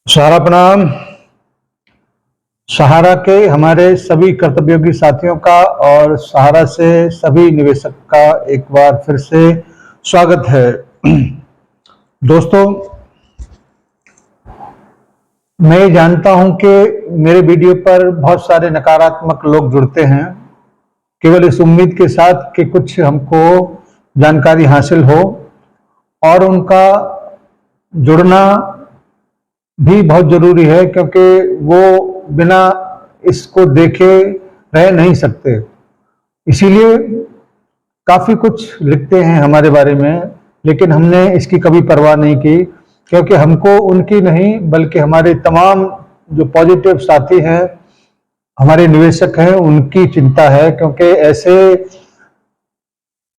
सहारा प्रणाम। सहारा के हमारे सभी कर्तव्योगी साथियों का और सहारा से सभी निवेशक का एक बार फिर से स्वागत है। दोस्तों, मैं जानता हूं कि मेरे वीडियो पर बहुत सारे नकारात्मक लोग जुड़ते हैं, केवल इस उम्मीद के साथ कि कुछ हमको जानकारी हासिल हो, और उनका जुड़ना भी बहुत जरूरी है क्योंकि वो बिना इसको देखे रह नहीं सकते। इसीलिए काफी कुछ लिखते हैं हमारे बारे में, लेकिन हमने इसकी कभी परवाह नहीं की, क्योंकि हमको उनकी नहीं बल्कि हमारे तमाम जो पॉजिटिव साथी हैं, हमारे निवेशक हैं, उनकी चिंता है। क्योंकि ऐसे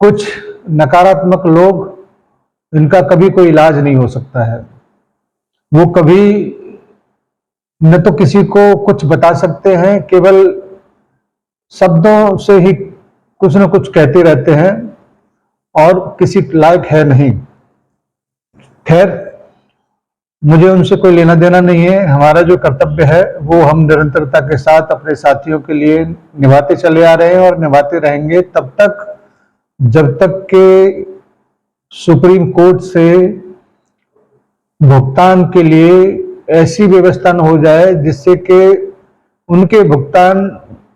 कुछ नकारात्मक लोग, इनका कभी कोई इलाज नहीं हो सकता है। वो कभी न तो किसी को कुछ बता सकते हैं, केवल शब्दों से ही कुछ न कुछ कहते रहते हैं और किसी लायक है नहीं। खैर, मुझे उनसे कोई लेना देना नहीं है। हमारा जो कर्तव्य है वो हम निरंतरता के साथ अपने साथियों के लिए निभाते चले आ रहे हैं और निभाते रहेंगे तब तक जब तक के सुप्रीम कोर्ट से भुगतान के लिए ऐसी व्यवस्था न हो जाए जिससे कि उनके भुगतान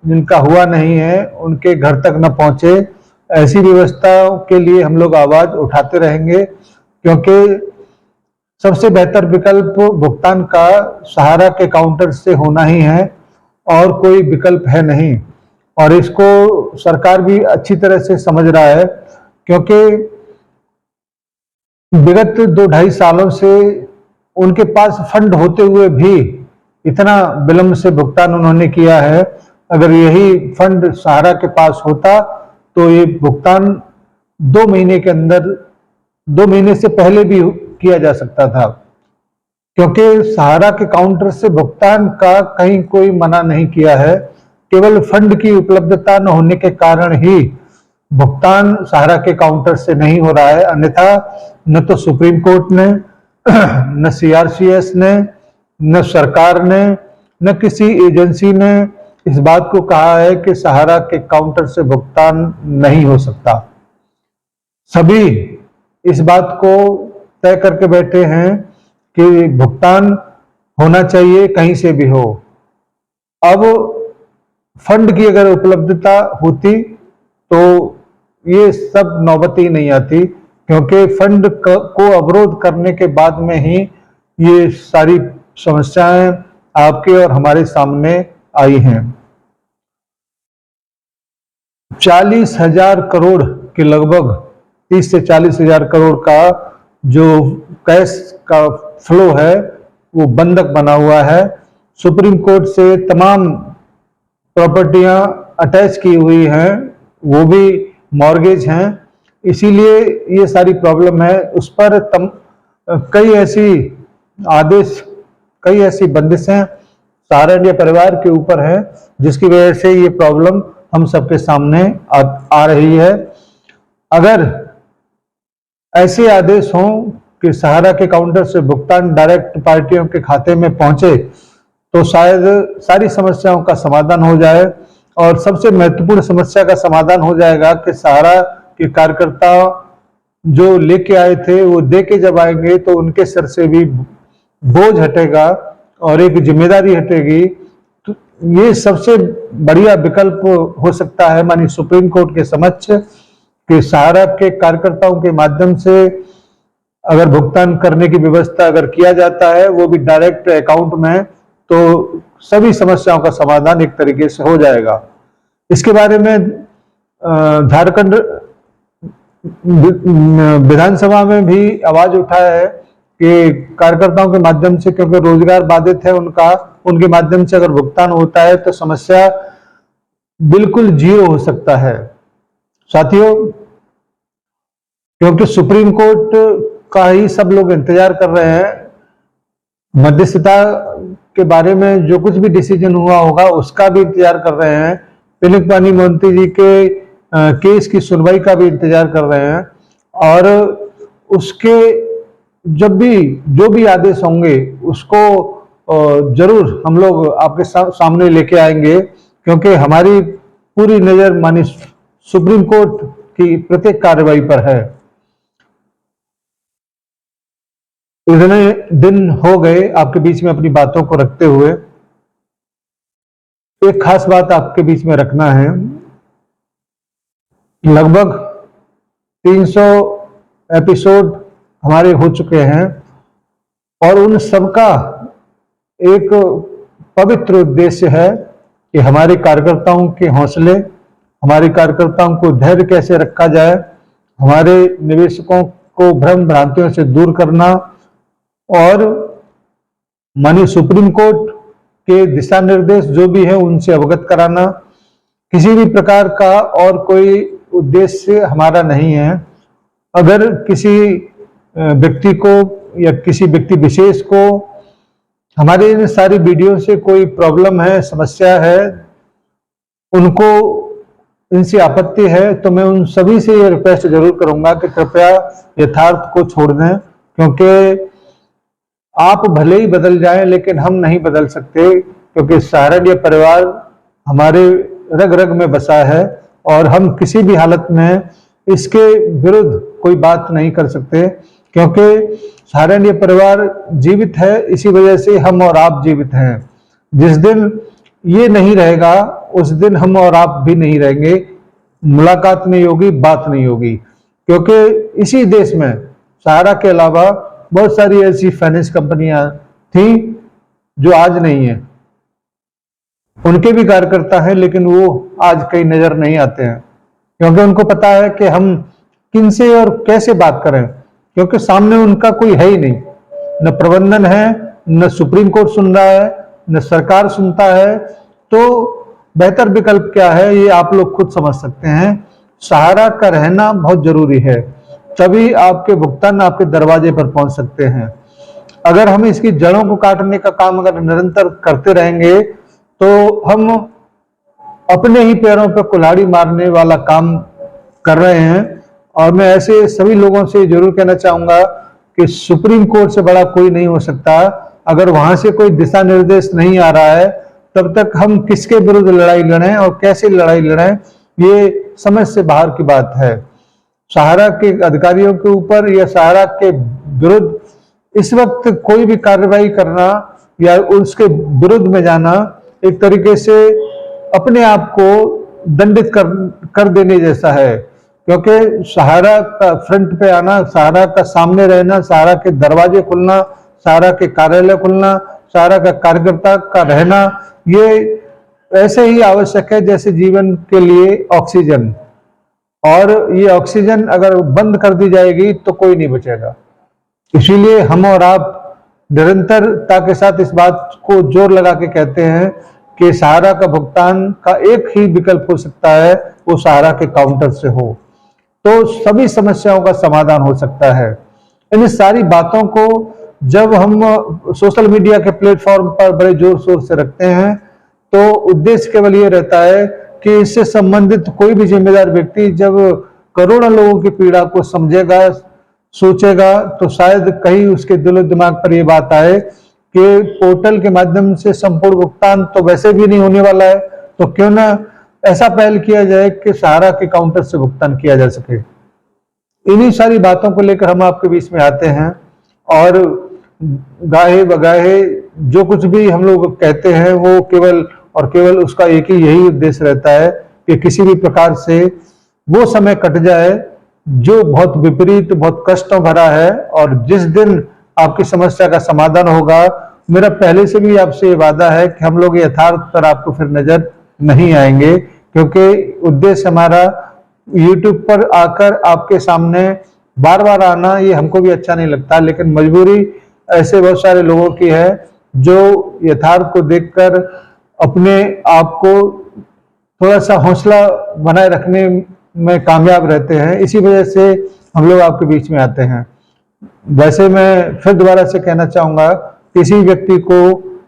जिनका हुआ नहीं है उनके घर तक न पहुंचे। ऐसी व्यवस्थाओं के लिए हम लोग आवाज उठाते रहेंगे, क्योंकि सबसे बेहतर विकल्प भुगतान का सहारा के काउंटर से होना ही है और कोई विकल्प है नहीं। और इसको सरकार भी अच्छी तरह से समझ रहा है, क्योंकि विगत 2-2.5 सालों से उनके पास फंड होते हुए भी इतना विलंब से भुगतान उन्होंने किया है। अगर यही फंड सहारा के पास होता तो ये भुगतान 2 महीने के अंदर, 2 महीने से पहले भी किया जा सकता था, क्योंकि सहारा के काउंटर से भुगतान का कहीं कोई मना नहीं किया है। केवल फंड की उपलब्धता न होने के कारण ही भुगतान सहारा के काउंटर से नहीं हो रहा है। अन्यथा न तो सुप्रीम कोर्ट ने, न सीआरसीएस ने, न सरकार ने, न किसी एजेंसी ने इस बात को कहा है कि सहारा के काउंटर से भुगतान नहीं हो सकता। सभी इस बात को तय करके बैठे हैं कि भुगतान होना चाहिए, कहीं से भी हो। अब फंड की अगर उपलब्धता होती तो ये सब नौबत ही नहीं आती, क्योंकि फंड को अवरोध करने के बाद में ही ये सारी समस्याएं आपके और हमारे सामने आई हैं। 40,000 करोड़ के लगभग, 30 से 40,000 करोड़ का जो कैश का फ्लो है वो बंधक बना हुआ है। सुप्रीम कोर्ट से तमाम प्रॉपर्टियां अटैच की हुई हैं, वो भी मॉर्गेज हैं। इसीलिए ये सारी प्रॉब्लम है। उस पर कई ऐसी आदेश, कई ऐसी बंदिशें सहारा इंडिया परिवार के ऊपर है, जिसकी वजह से ये प्रॉब्लम हम सबके सामने आ रही है। अगर ऐसे आदेश हों कि सहारा के काउंटर से भुगतान डायरेक्ट पार्टियों के खाते में पहुंचे तो शायद सारी समस्याओं का समाधान हो जाए। और सबसे महत्वपूर्ण समस्या का समाधान हो जाएगा कि सहारा के कार्यकर्ता जो लेके आए थे वो दे के जब आएंगे तो उनके सर से भी बोझ हटेगा और एक जिम्मेदारी हटेगी। तो ये सबसे बढ़िया विकल्प हो सकता है माननीय सुप्रीम कोर्ट के समक्ष कि सहारा के कार्यकर्ताओं के माध्यम से अगर भुगतान करने की व्यवस्था अगर किया जाता है, वो भी डायरेक्ट अकाउंट में, तो सभी समस्याओं का समाधान एक तरीके से हो जाएगा। इसके बारे में झारखंड विधानसभा में भी आवाज उठाया है कि कार्यकर्ताओं के माध्यम से, क्योंकि रोजगार बाधित है उनका, उनके माध्यम से अगर भुगतान होता है तो समस्या बिल्कुल जीरो हो सकता है। साथियों, क्योंकि सुप्रीम कोर्ट का ही सब लोग इंतजार कर रहे हैं, मध्यस्थता के बारे में जो कुछ भी डिसीजन हुआ होगा उसका भी इंतजार कर रहे हैं, पिनक पानी मोहंती जी के केस की सुनवाई का भी इंतजार कर रहे हैं, और उसके जब भी जो भी आदेश होंगे उसको जरूर हम लोग आपके सामने लेके आएंगे, क्योंकि हमारी पूरी नजर मानी सुप्रीम कोर्ट की प्रत्येक कार्रवाई पर है। इतने दिन हो गए आपके बीच में अपनी बातों को रखते हुए, एक खास बात आपके बीच में रखना है। लगभग 300 एपिसोड हमारे हो चुके हैं और उन सबका एक पवित्र उद्देश्य है कि हमारे कार्यकर्ताओं के हौसले, हमारे कार्यकर्ताओं को धैर्य कैसे रखा जाए, हमारे निवेशकों को भ्रम भ्रांतियों से दूर करना और माननीय सुप्रीम कोर्ट के दिशा निर्देश जो भी है उनसे अवगत कराना। किसी भी प्रकार का और कोई उद्देश्य हमारा नहीं है। अगर किसी व्यक्ति को या किसी व्यक्ति विशेष को हमारे इन सारी वीडियो से कोई प्रॉब्लम है, समस्या है, उनको इनसे आपत्ति है, तो मैं उन सभी से ये रिक्वेस्ट जरूर करूंगा कि कृपया यथार्थ को छोड़ दें, क्योंकि आप भले ही बदल जाएं लेकिन हम नहीं बदल सकते, क्योंकि सहारनीय परिवार हमारे रग रग में बसा है और हम किसी भी हालत में इसके विरुद्ध कोई बात नहीं कर सकते, क्योंकि सहारनीय परिवार जीवित है, इसी वजह से हम और आप जीवित हैं। जिस दिन ये नहीं रहेगा उस दिन हम और आप भी नहीं रहेंगे, मुलाकात नहीं होगी, बात नहीं होगी, क्योंकि इसी देश में सहारा के अलावा बहुत सारी ऐसी फाइनेंस कंपनियां थी जो आज नहीं है। उनके भी कार्यकर्ता हैं लेकिन वो आज कहीं नजर नहीं आते हैं, क्योंकि उनको पता है कि हम किनसे और कैसे बात करें, क्योंकि सामने उनका कोई है ही नहीं, न प्रबंधन है, न सुप्रीम कोर्ट सुन रहा है, न सरकार सुनता है। तो बेहतर विकल्प क्या है ये आप लोग खुद समझ सकते हैं। सहारा का रहना बहुत जरूरी है, तभी आपके भुगतान आपके दरवाजे पर पहुंच सकते हैं। अगर हम इसकी जड़ों को काटने का काम अगर निरंतर करते रहेंगे तो हम अपने ही पैरों पर कुल्हाड़ी मारने वाला काम कर रहे हैं। और मैं ऐसे सभी लोगों से जरूर कहना चाहूंगा कि सुप्रीम कोर्ट से बड़ा कोई नहीं हो सकता। अगर वहां से कोई दिशा निर्देश नहीं आ रहा है तब तक हम किसके विरुद्ध लड़ाई लड़ें और कैसे लड़ाई लड़ें, ये समझ से बाहर की बात है। सहारा के अधिकारियों के ऊपर या सहारा के विरुद्ध इस वक्त कोई भी कार्रवाई करना या उसके विरुद्ध में जाना एक तरीके से अपने आप को दंडित कर देने जैसा है, क्योंकि सहारा का फ्रंट पे आना, सहारा का सामने रहना, सहारा के दरवाजे खुलना, सहारा के कार्यालय खुलना, सहारा का कार्यकर्ता का रहना, ये ऐसे ही आवश्यक है जैसे जीवन के लिए ऑक्सीजन। और ये ऑक्सीजन अगर बंद कर दी जाएगी तो कोई नहीं बचेगा। इसीलिए हम और आप निरंतरता के साथ इस बात को जोर लगा के कहते हैं कि सहारा का भुगतान का एक ही विकल्प हो सकता है, वो सहारा के काउंटर से हो, तो सभी समस्याओं का समाधान हो सकता है। इन सारी बातों को जब हम सोशल मीडिया के प्लेटफॉर्म पर बड़े जोर शोर से रखते हैं तो उद्देश्य केवल ये रहता है कि इससे संबंधित कोई भी जिम्मेदार व्यक्ति जब करोड़ों लोगों की पीड़ा को समझेगा, सोचेगा, तो शायद कहीं उसके दिलो दिमाग पर यह बात आए कि पोर्टल के माध्यम से संपूर्ण भुगतान तो वैसे भी नहीं होने वाला है, तो क्यों ना ऐसा पहल किया जाए कि सहारा के काउंटर से भुगतान किया जा सके। इन्हीं सारी बातों को लेकर हम आपके बीच में आते हैं और गाहे बगाहे जो कुछ भी हम लोग कहते हैं वो केवल और केवल उसका एक ही यही उद्देश्य रहता है कि किसी भी प्रकार से वो समय कट जाए जो बहुत विपरीत, बहुत कष्टों भरा है। और जिस दिन आपकी समस्या का समाधान होगा, मेरा पहले से भी आपसे ये वादा है कि हम लोग यथार्थ पर आपको फिर नजर नहीं आएंगे, क्योंकि उद्देश्य हमारा YouTube पर आकर आपके सामने बार बार आना ये हमको भी अच्छा नहीं लगता, लेकिन मजबूरी ऐसे बहुत सारे लोगों की है जो यथार्थ को देखकर अपने आप को थोड़ा सा हौसला बनाए रखने में कामयाब रहते हैं। इसी वजह से हम लोग आपके बीच में आते हैं। वैसे मैं फिर दोबारा से कहना चाहूंगा, किसी व्यक्ति को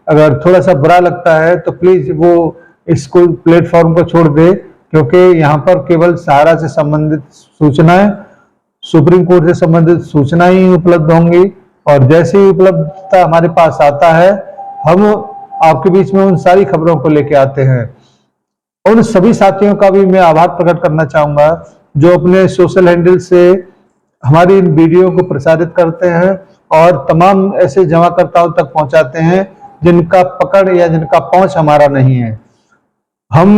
अगर थोड़ा सा बुरा लगता है तो प्लीज वो इसको प्लेटफॉर्म को छोड़ दे, क्योंकि यहाँ पर केवल सहारा से संबंधित सूचनाएं, सुप्रीम कोर्ट से संबंधित सूचनाएं ही उपलब्ध होंगी। और जैसे ही उपलब्धता हमारे पास आता है हम आपके बीच में उन सारी खबरों को लेके आते हैं। उन सभी साथियों का भी मैं आभार प्रकट करना चाहूंगा जो अपने सोशल हैंडल से हमारी इन वीडियो को प्रसारित करते हैं और तमाम ऐसे जमाकर्ताओं तक पहुंचाते हैं जिनका पकड़ या जिनका पहुंच हमारा नहीं है। हम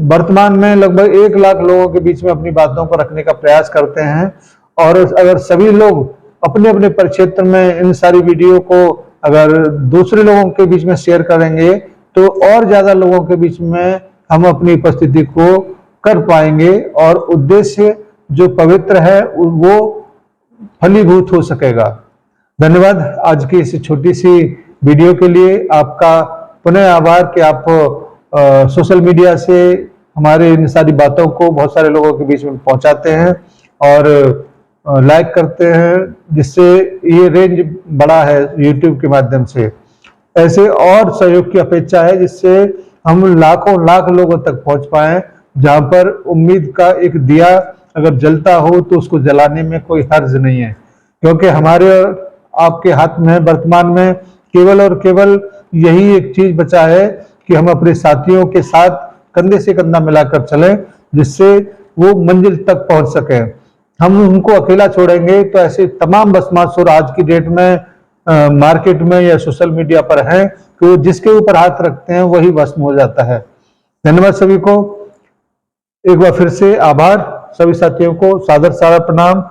वर्तमान में लगभग 1 लाख लोगों के बीच में अपनी बातों को रखने का प्रयास करते हैं और अगर सभी लोग अपने अपने परिक्षेत्र में इन सारी वीडियो को अगर दूसरे लोगों के बीच में शेयर करेंगे तो और ज्यादा लोगों के बीच में हम अपनी उपस्थिति को कर पाएंगे और उद्देश्य जो पवित्र है वो फलीभूत हो सकेगा। धन्यवाद आज की इस छोटी सी वीडियो के लिए। आपका पुनः आभार कि आप सोशल मीडिया से हमारे इन सारी बातों को बहुत सारे लोगों के बीच में पहुंचाते हैं और लाइक करते हैं, जिससे ये रेंज बड़ा है यूट्यूब के माध्यम से। ऐसे और सहयोग की अपेक्षा है जिससे हम लाखों लाख लोगों तक पहुंच पाए, जहां पर उम्मीद का एक दिया अगर जलता हो तो उसको जलाने में कोई हर्ज नहीं है, क्योंकि हमारे आपके हाथ में वर्तमान में केवल और केवल यही एक चीज बचा है कि हम अपने साथियों के साथ कंधे से कंधा मिलाकर चलें, जिससे वो मंजिल तक पहुंच सके। हम उनको अकेला छोड़ेंगे तो ऐसे तमाम बसमासुर आज की डेट में मार्केट में या सोशल मीडिया पर हैं कि वो जिसके ऊपर हाथ रखते हैं वही भस्म हो जाता है। धन्यवाद सभी को, एक बार फिर से आभार। सभी साथियों को सादर सादर प्रणाम,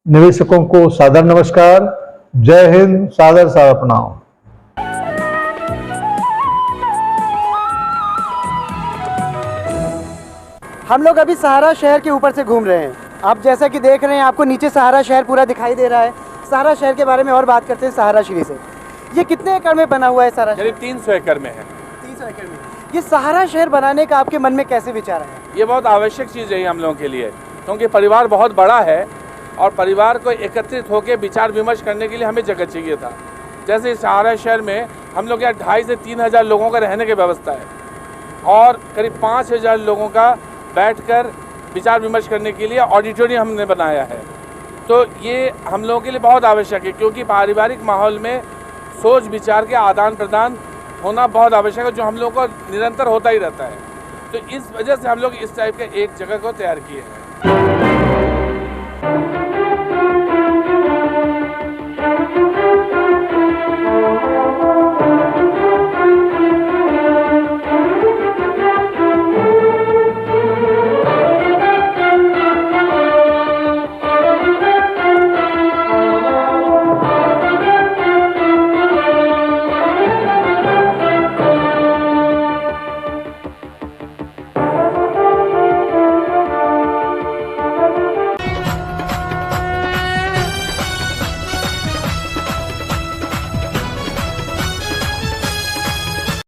निवेशकों को सादर नमस्कार। जय हिंद, सादर सादर प्रणाम। हम लोग अभी सहारा शहर के ऊपर से घूम रहे हैं। आप जैसा कि देख रहे हैं, आपको नीचे सहारा शहर पूरा दिखाई दे रहा है। सहारा शहर के बारे में और बात करते हैं सहारा श्री से। ये कितने एकड़ में बना हुआ है सहारा शहर? करीब 300 एकड़ में है। 300 एकड़ में। ये सहारा शहर बनाने का आपके मन में कैसे विचार है? ये बहुत आवश्यक चीज़ है हम लोगों के लिए, क्योंकि परिवार बहुत बड़ा है और परिवार को एकत्रित होकर विचार विमर्श करने के लिए हमें जगह चाहिए था। जैसे सहारा शहर में हम लोग यहाँ 2,500 से 3,000 लोगों का रहने की व्यवस्था है और करीब 5,000 लोगों का बैठकर विचार विमर्श करने के लिए ऑडिटोरियम हमने बनाया है। तो ये हम लोगों के लिए बहुत आवश्यक है, क्योंकि पारिवारिक माहौल में सोच विचार के आदान प्रदान होना बहुत आवश्यक है, जो हम लोगों को निरंतर होता ही रहता है। तो इस वजह से हम लोग इस टाइप के एक जगह को तैयार किए हैं।